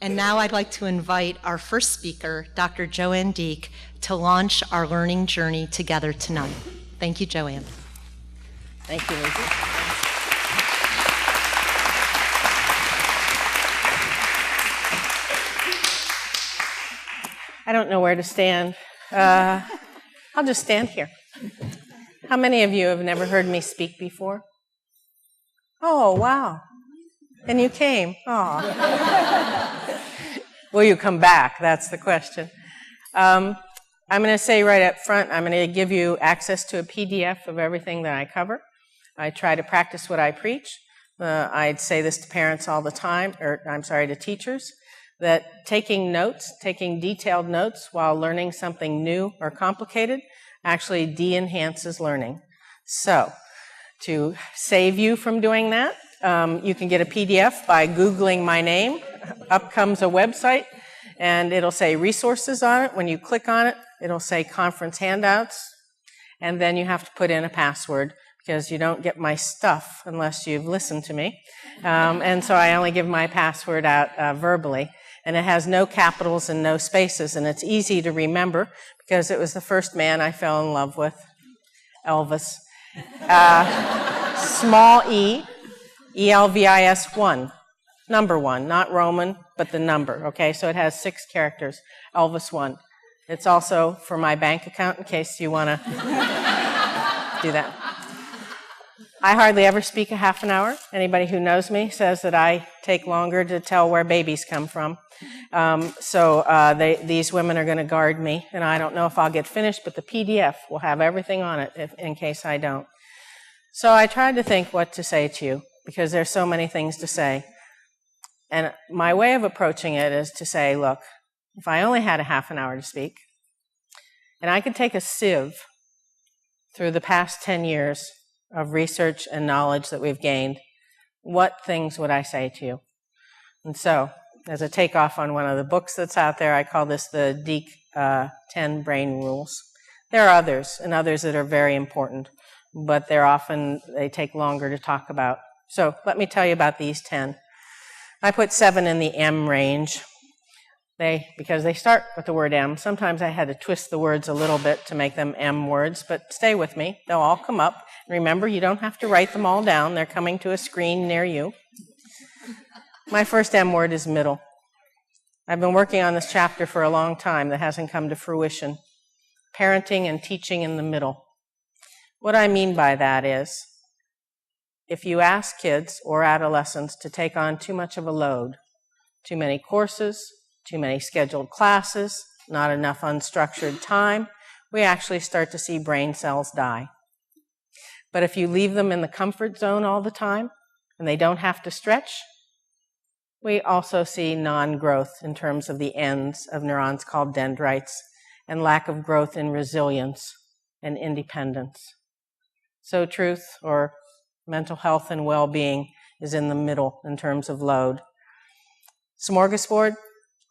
And now I'd like to invite our first speaker, Dr. JoAnn Deak, to launch our learning journey together tonight. Thank you, JoAnn. Thank you, Lisa. I don't know where to stand. I'll just stand here. How many of you have never heard me speak before? Oh, wow. And you came. Oh. Will you come back? That's the question. I'm going to say right up front, I'm going to give you access to a PDF of everything that I cover. I try to practice what I preach. I'd say this to parents all the time, to teachers, that taking notes, taking detailed notes while learning something new or complicated actually de-enhances learning. So, to save you from doing that, you can get a PDF by Googling my name. Up comes a website, and it'll say resources on it. When you click on it, it'll say conference handouts, and then you have to put in a password because you don't get my stuff unless you've listened to me. And so I only give my password out verbally. And it has no capitals and no spaces, and it's easy to remember because it was the first man I fell in love with, Elvis. Small e, E-L-V-I-S 1, number 1, not Roman, but the number, okay? So it has 6 characters, Elvis 1. It's also for my bank account in case you want to do that. I hardly ever speak a half an hour. Anybody who knows me says that I take longer to tell where babies come from. These women are going to guard me, and I don't know if I'll get finished, but the PDF will have everything on it in case I don't. So I tried to think what to say to you, because there's so many things to say. And my way of approaching it is to say, look, if I only had a half an hour to speak, and I could take a sieve through the past 10 years of research and knowledge that we've gained, what things would I say to you? And so, as a takeoff on one of the books that's out there, I call this the Deak 10 Brain Rules. There are others, and others that are very important, but they take longer to talk about. So let me tell you about these 10. I put 7 in the M range. Because they start with the word M. Sometimes I had to twist the words a little bit to make them M words, but stay with me. They'll all come up. Remember, you don't have to write them all down. They're coming to a screen near you. My first M word is middle. I've been working on this chapter for a long time that hasn't come to fruition. Parenting and teaching in the middle. What I mean by that is, if you ask kids or adolescents to take on too much of a load, too many courses, too many scheduled classes, not enough unstructured time, we actually start to see brain cells die. But if you leave them in the comfort zone all the time, and they don't have to stretch, we also see non-growth in terms of the ends of neurons called dendrites, and lack of growth in resilience and independence. So truth, or mental health and well-being, is in the middle in terms of load. Smorgasbord,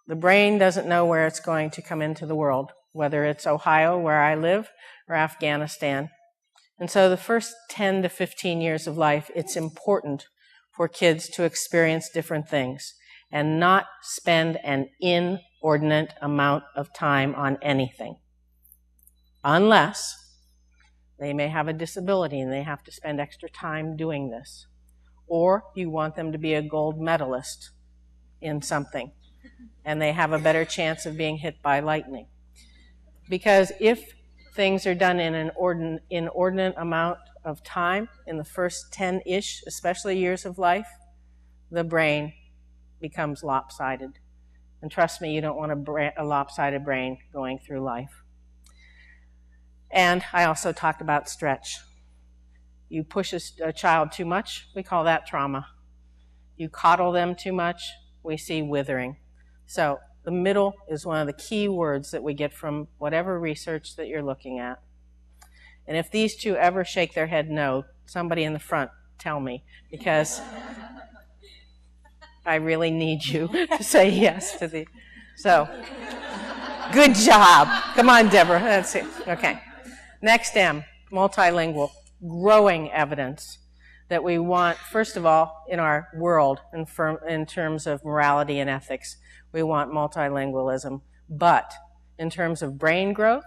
the brain doesn't know where it's going to come into the world, whether it's Ohio, where I live, or Afghanistan. And so the first 10 to 15 years of life, it's important for kids to experience different things and not spend an inordinate amount of time on anything, unless they may have a disability and they have to spend extra time doing this, or you want them to be a gold medalist in something, and they have a better chance of being hit by lightning. Because if things are done in an inordinate amount of time in the first 10-ish, especially years of life, the brain becomes lopsided. And trust me, you don't want a lopsided brain going through life. And I also talked about stretch. You push a child too much, we call that trauma. You coddle them too much, we see withering. So the middle is one of the key words that we get from whatever research that you're looking at. And if these two ever shake their head no, somebody in the front tell me, because I really need you to say yes to the. So, good job. Come on, Deborah. That's it. Okay. Next M, multilingual, growing evidence that we want, first of all, in our world, in terms of morality and ethics, we want multilingualism. But in terms of brain growth,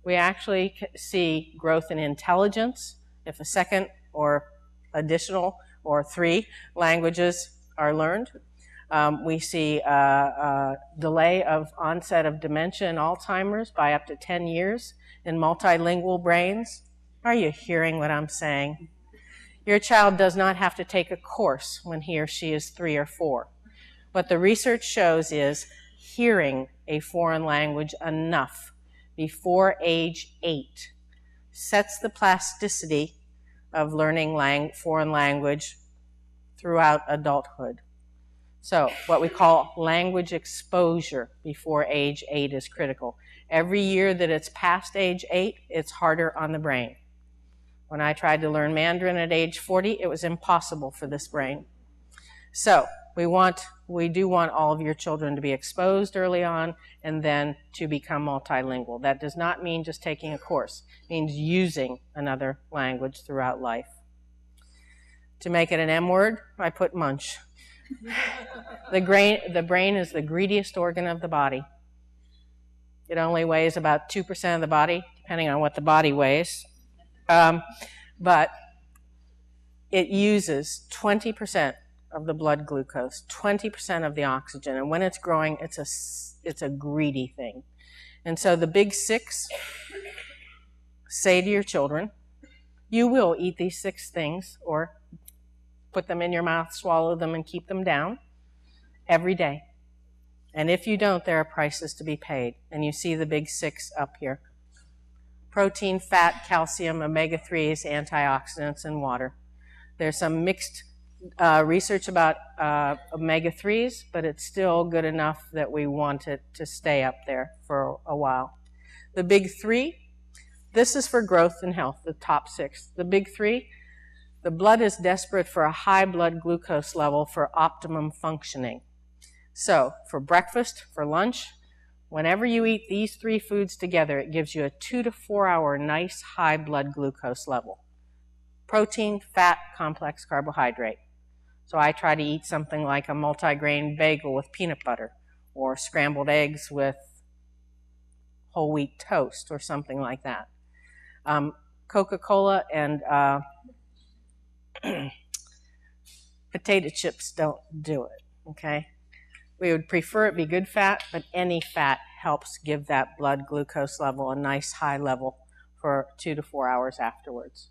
we actually see growth in intelligence if a second or additional or 3 languages are learned. We see a delay of onset of dementia and Alzheimer's by up to 10 years in multilingual brains. Are you hearing what I'm saying? Your child does not have to take a course when he or she is 3 or 4. What the research shows is hearing a foreign language enough before age 8 sets the plasticity of learning foreign language throughout adulthood. So what we call language exposure before age 8 is critical. Every year that it's past age 8, it's harder on the brain. When I tried to learn Mandarin at age 40, it was impossible for this brain. So we do want all of your children to be exposed early on and then to become multilingual. That does not mean just taking a course. It means using another language throughout life. To make it an M word, I put munch. The brain is the greediest organ of the body. It only weighs about 2% of the body, depending on what the body weighs. But it uses 20% of the blood glucose, 20% of the oxygen, and when it's growing, it's a greedy thing. And so the big 6, say to your children, you will eat these 6 things, or put them in your mouth, swallow them, and keep them down every day. And if you don't, there are prices to be paid. And you see the big 6 up here. Protein, fat, calcium, omega-3s, antioxidants, and water. There's some mixed research about omega-3s, but it's still good enough that we want it to stay up there for a while. The big 3, this is for growth and health, the top 6. The big 3, the blood is desperate for a high blood glucose level for optimum functioning. So for breakfast, for lunch, whenever you eat these 3 foods together, it gives you a 2 to 4 hour nice high blood glucose level. Protein, fat, complex carbohydrate. So I try to eat something like a multigrain bagel with peanut butter, or scrambled eggs with whole wheat toast, or something like that. Coca-Cola and potato chips don't do it, okay? We would prefer it be good fat, but any fat helps give that blood glucose level a nice high level for 2 to 4 hours afterwards.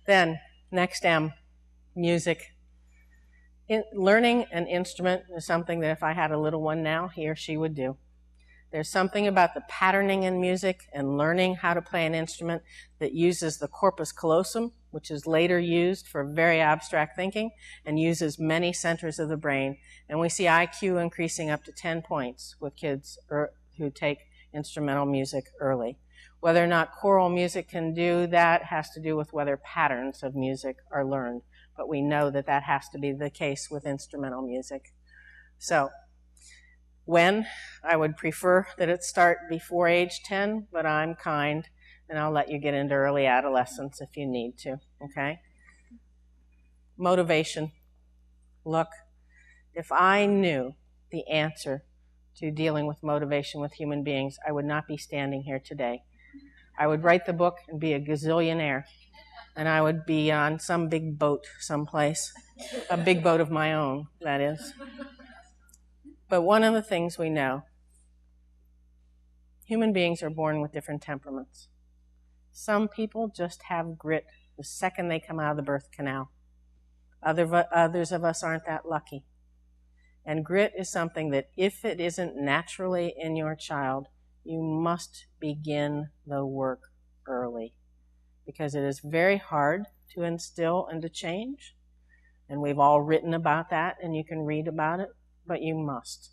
Then, next M, music. Learning an instrument is something that if I had a little one now, he or she would do. There's something about the patterning in music and learning how to play an instrument that uses the corpus callosum, which is later used for very abstract thinking, and uses many centers of the brain. And we see IQ increasing up to 10 points with kids who take instrumental music early. Whether or not choral music can do that has to do with whether patterns of music are learned. But we know that that has to be the case with instrumental music. So, when I would prefer that it start before age 10, but I'm kind, and I'll let you get into early adolescence if you need to, okay? Motivation. Look, if I knew the answer to dealing with motivation with human beings, I would not be standing here today. I would write the book and be a gazillionaire, and I would be on some big boat someplace, a big boat of my own, that is. But one of the things we know, human beings are born with different temperaments. Some people just have grit the second they come out of the birth canal. Others of us aren't that lucky. And grit is something that if it isn't naturally in your child, you must begin the work early. Because it is very hard to instill and to change. And we've all written about that, and you can read about it. But you must.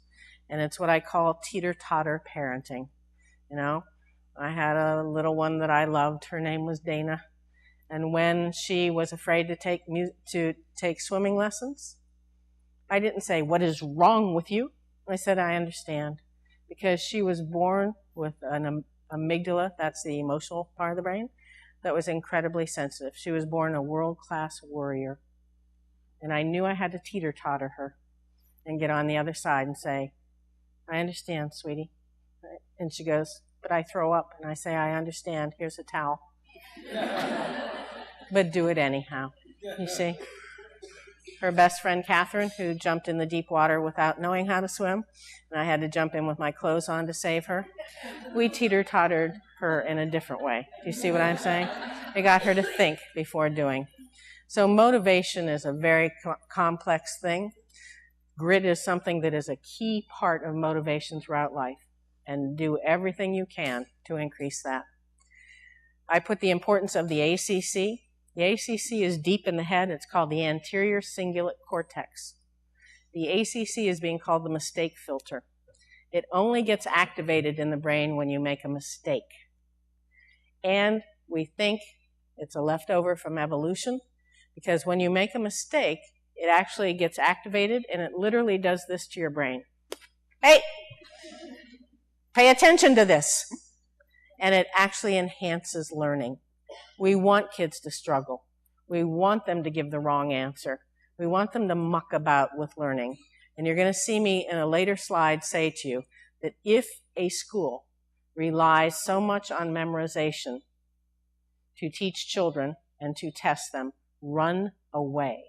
And it's what I call teeter-totter parenting. You know, I had a little one that I loved. Her name was Dana. And when she was afraid to take swimming lessons, I didn't say, "What is wrong with you?" I said, "I understand." Because she was born with an amygdala, that's the emotional part of the brain, that was incredibly sensitive. She was born a world-class warrior. And I knew I had to teeter-totter her and get on the other side and say, I understand, sweetie. And she goes, but I throw up. And I say, I understand. Here's a towel. But do it anyhow. You see? Her best friend, Catherine, who jumped in the deep water without knowing how to swim, and I had to jump in with my clothes on to save her. We teeter-tottered her in a different way. Do you see what I'm saying? I got her to think before doing. So motivation is a very complex thing. Grit is something that is a key part of motivation throughout life, and do everything you can to increase that. I put the importance of the ACC. The ACC is deep in the head. It's called the anterior cingulate cortex. The ACC is being called the mistake filter. It only gets activated in the brain when you make a mistake. And we think it's a leftover from evolution, because when you make a mistake, it actually gets activated, and it literally does this to your brain. Hey, pay attention to this. And it actually enhances learning. We want kids to struggle. We want them to give the wrong answer. We want them to muck about with learning. And you're going to see me in a later slide say to you that if a school relies so much on memorization to teach children and to test them, run away.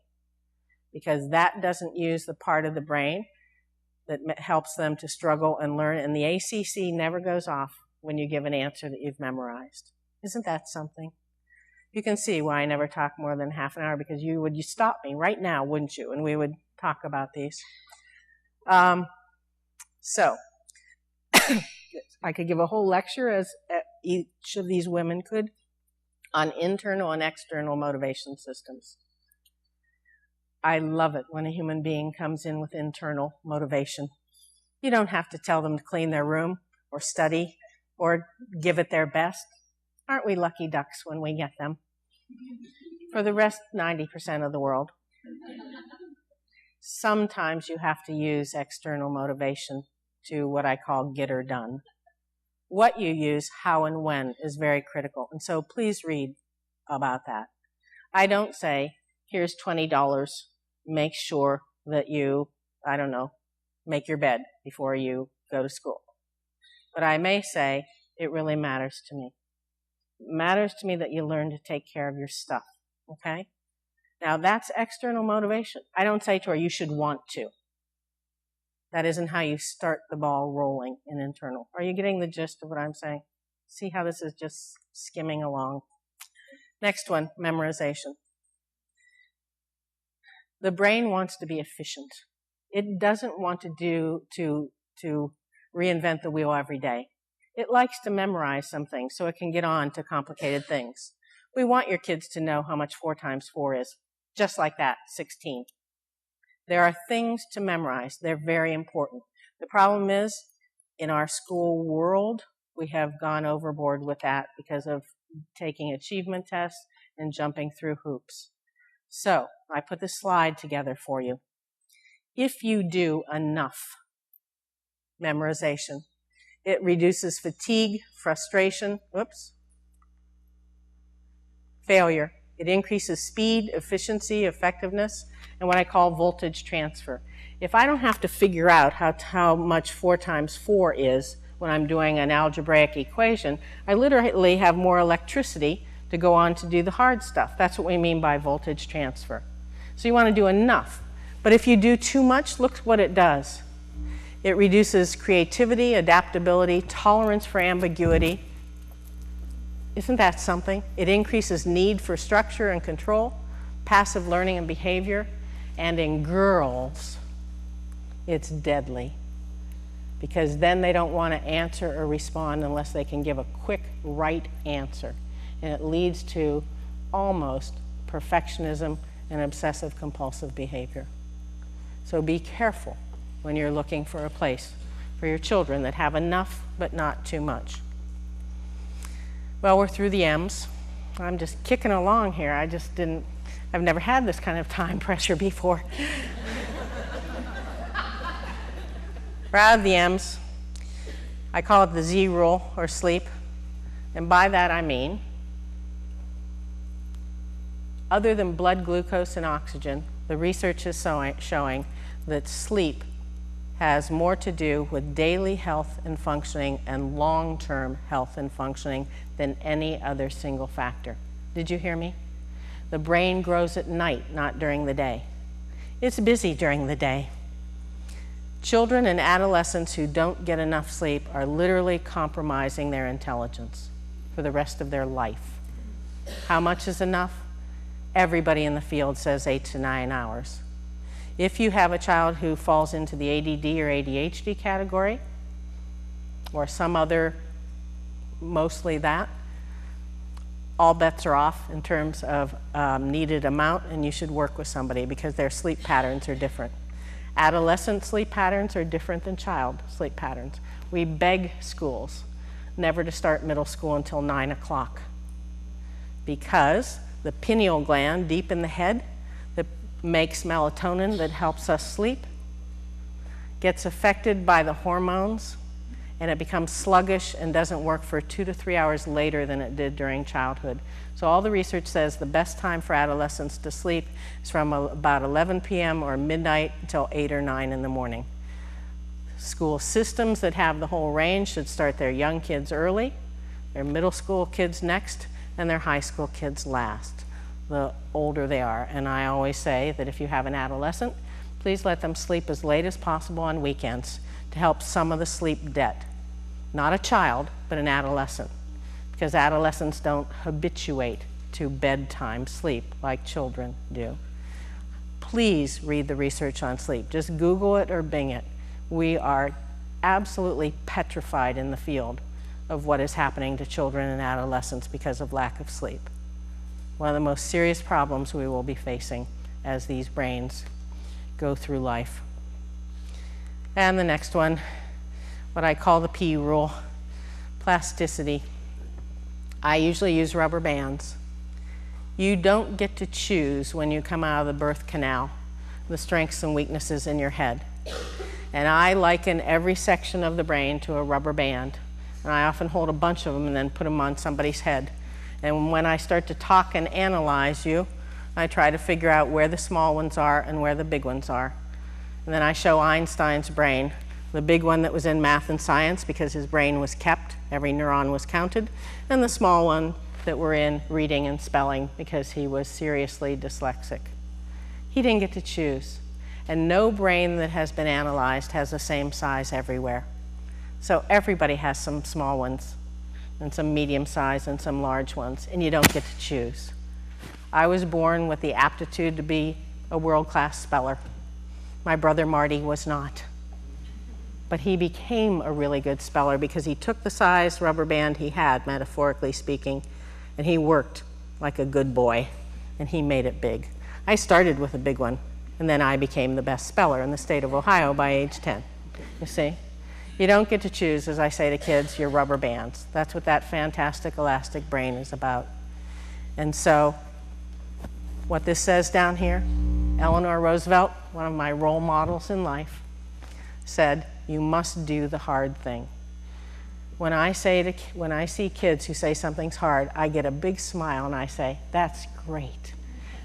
Because that doesn't use the part of the brain that helps them to struggle and learn. And the ACC never goes off when you give an answer that you've memorized. Isn't that something? You can see why I never talk more than half an hour, because you stop me right now, wouldn't you? And we would talk about these. So I could give a whole lecture, as each of these women could, on internal and external motivation systems. I love it when a human being comes in with internal motivation. You don't have to tell them to clean their room or study or give it their best. Aren't we lucky ducks when we get them? For the rest, 90% of the world. Sometimes you have to use external motivation to what I call get her done. What you use, how and when, is very critical. And so please read about that. I don't say, here's $20, make sure that you, make your bed before you go to school. But I may say, it really matters to me. It matters to me that you learn to take care of your stuff, okay? Now, that's external motivation. I don't say to her, you should want to. That isn't how you start the ball rolling in internal. Are you getting the gist of what I'm saying? See how this is just skimming along? Next one, memorization. The brain wants to be efficient. It doesn't want to reinvent the wheel every day. It likes to memorize some things so it can get on to complicated things. We want your kids to know how much 4 times 4 is. Just like that, 16. There are things to memorize. They're very important. The problem is, in our school world, we have gone overboard with that because of taking achievement tests and jumping through hoops. So, I put this slide together for you. If you do enough memorization, it reduces fatigue, frustration, failure. It increases speed, efficiency, effectiveness, and what I call voltage transfer. If I don't have to figure out how much 4 times 4 is when I'm doing an algebraic equation, I literally have more electricity to go on to do the hard stuff. That's what we mean by voltage transfer. So you want to do enough. But if you do too much, look what it does. It reduces creativity, adaptability, tolerance for ambiguity. Isn't that something? It increases need for structure and control, passive learning and behavior, and in girls, it's deadly. Because then they don't want to answer or respond unless they can give a quick, right answer. And it leads to almost perfectionism and obsessive-compulsive behavior. So be careful when you're looking for a place for your children that have enough but not too much. Well, we're through the M's. I'm just kicking along here. I've never had this kind of time pressure before. Proud of the M's. I call it the Z rule, or sleep. And by that I mean, Other than blood glucose and oxygen, the research is showing that sleep has more to do with daily health and functioning and long-term health and functioning than any other single factor. Did you hear me? The brain grows at night, not during the day. It's busy during the day. Children and adolescents who don't get enough sleep are literally compromising their intelligence for the rest of their life. How much is enough? Everybody in the field says 8 to 9 hours. If you have a child who falls into the ADD or ADHD category, or some other, mostly that, all bets are off in terms of needed amount, and you should work with somebody because their sleep patterns are different. Adolescent sleep patterns are different than child sleep patterns. We beg schools never to start middle school until 9 o'clock because the pineal gland deep in the head that makes melatonin that helps us sleep gets affected by the hormones, and it becomes sluggish and doesn't work for 2 to 3 hours later than it did during childhood. So all the research says the best time for adolescents to sleep is from about 11 p.m. or midnight until 8 or 9 in the morning. School systems that have the whole range should start their young kids early, their middle school kids next, and their high school kids last, the older they are. And I always say that if you have an adolescent, please let them sleep as late as possible on weekends to help some of the sleep debt. Not a child, but an adolescent, because adolescents don't habituate to bedtime sleep like children do. Please read the research on sleep. Just Google it or Bing it. We are absolutely petrified in the field of what is happening to children and adolescents because of lack of sleep. One of the most serious problems we will be facing as these brains go through life. And the next one, what I call the P rule, plasticity. I usually use rubber bands. You don't get to choose when you come out of the birth canal the strengths and weaknesses in your head. And I liken every section of the brain to a rubber band. And I often hold a bunch of them and then put them on somebody's head. And when I start to talk and analyze you, I try to figure out where the small ones are and where the big ones are. And then I show Einstein's brain, the big one that was in math and science because his brain was kept, every neuron was counted, and the small one that were in reading and spelling because he was seriously dyslexic. He didn't get to choose. And no brain that has been analyzed has the same size everywhere. So everybody has some small ones and some medium size and some large ones, and you don't get to choose. I was born with the aptitude to be a world-class speller. My brother Marty was not. But he became a really good speller because he took the size rubber band he had, metaphorically speaking, and he worked like a good boy, and he made it big. I started with a big one, and then I became the best speller in the state of Ohio by age 10. You see? You don't get to choose, as I say to kids, your rubber bands. That's what that fantastic elastic brain is about. And so, what this says down here, Eleanor Roosevelt, one of my role models in life, said, you must do the hard thing. When I see kids who say something's hard, I get a big smile and I say, that's great.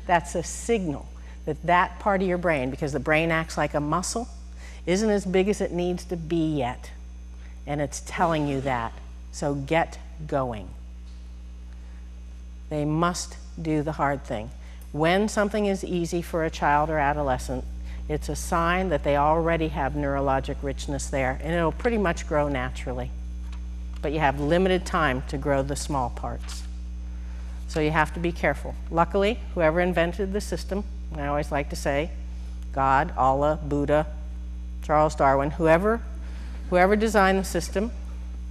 That's a signal that that part of your brain, because the brain acts like a muscle, isn't as big as it needs to be yet. And it's telling you that. So get going. They must do the hard thing. When something is easy for a child or adolescent, it's a sign that they already have neurologic richness there, and it'll pretty much grow naturally. But you have limited time to grow the small parts. So you have to be careful. Luckily, whoever invented the system, I always like to say, God, Allah, Buddha, Charles Darwin, whoever designed the system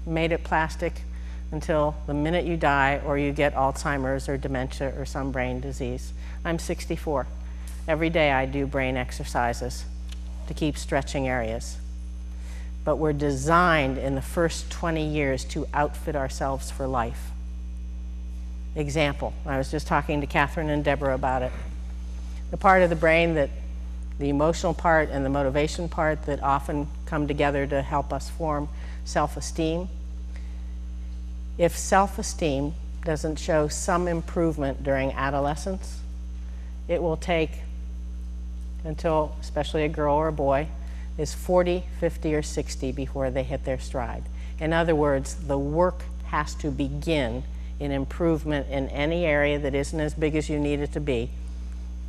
made it plastic until the minute you die or you get Alzheimer's or dementia or some brain disease. I'm 64. Every day I do brain exercises to keep stretching areas. But we're designed in the first 20 years to outfit ourselves for life. Example, I was just talking to Catherine and Deborah about it. The part of the brain that, the emotional part and the motivation part that often come together to help us form self-esteem. If self-esteem doesn't show some improvement during adolescence, it will take until, especially a girl or a boy, is 40, 50, or 60 before they hit their stride. In other words, the work has to begin in improvement in any area that isn't as big as you need it to be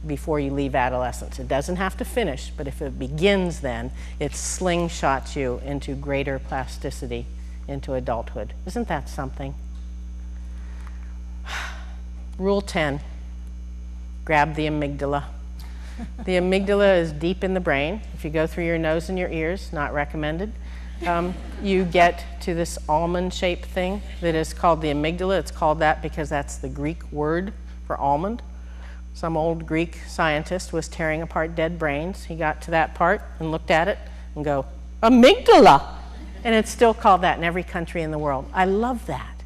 before you leave adolescence. It doesn't have to finish, but if it begins then, it slingshots you into greater plasticity into adulthood. Isn't that something? Rule 10, grab the amygdala. The amygdala is deep in the brain. If you go through your nose and your ears, not recommended. You get to this almond-shaped thing that is called the amygdala. It's called that because that's the Greek word for almond. Some old Greek scientist was tearing apart dead brains. He got to that part and looked at it and go, amygdala! And it's still called that in every country in the world. I love that.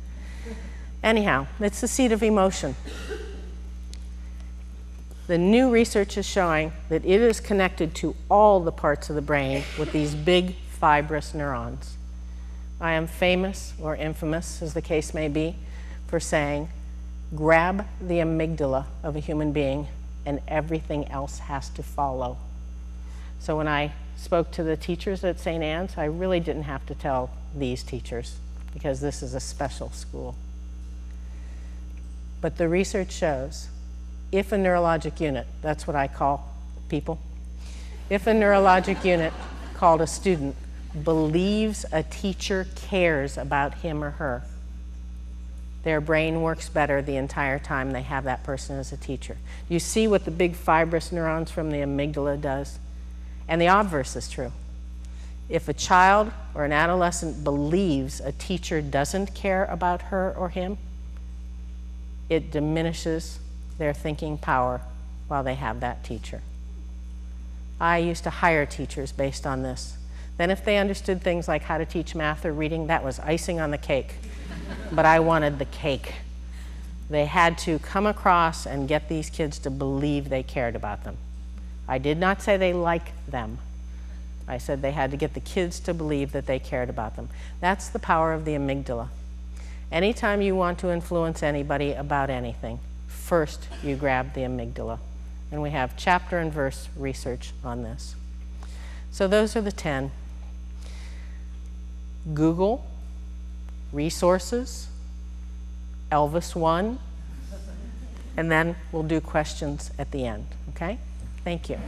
Anyhow, it's the seat of emotion. The new research is showing that it is connected to all the parts of the brain with these big fibrous neurons. I am famous, or infamous as the case may be, for saying, grab the amygdala of a human being and everything else has to follow. So when I spoke to the teachers at St. Anne's, I really didn't have to tell these teachers because this is a special school. But the research shows if a neurologic unit, that's what I call people, if a neurologic unit called a student believes a teacher cares about him or her, their brain works better the entire time they have that person as a teacher. You see what the big fibrous neurons from the amygdala does? And the obverse is true. If a child or an adolescent believes a teacher doesn't care about her or him, it diminishes their thinking power while they have that teacher. I used to hire teachers based on this. Then if they understood things like how to teach math or reading, that was icing on the cake. But I wanted the cake. They had to come across and get these kids to believe they cared about them. I did not say they liked them. I said they had to get the kids to believe that they cared about them. That's the power of the amygdala. Anytime you want to influence anybody about anything, first you grab the amygdala. And we have chapter and verse research on this. So those are the 10. Google, resources, Elvis 1, and then we'll do questions at the end, okay? Thank you.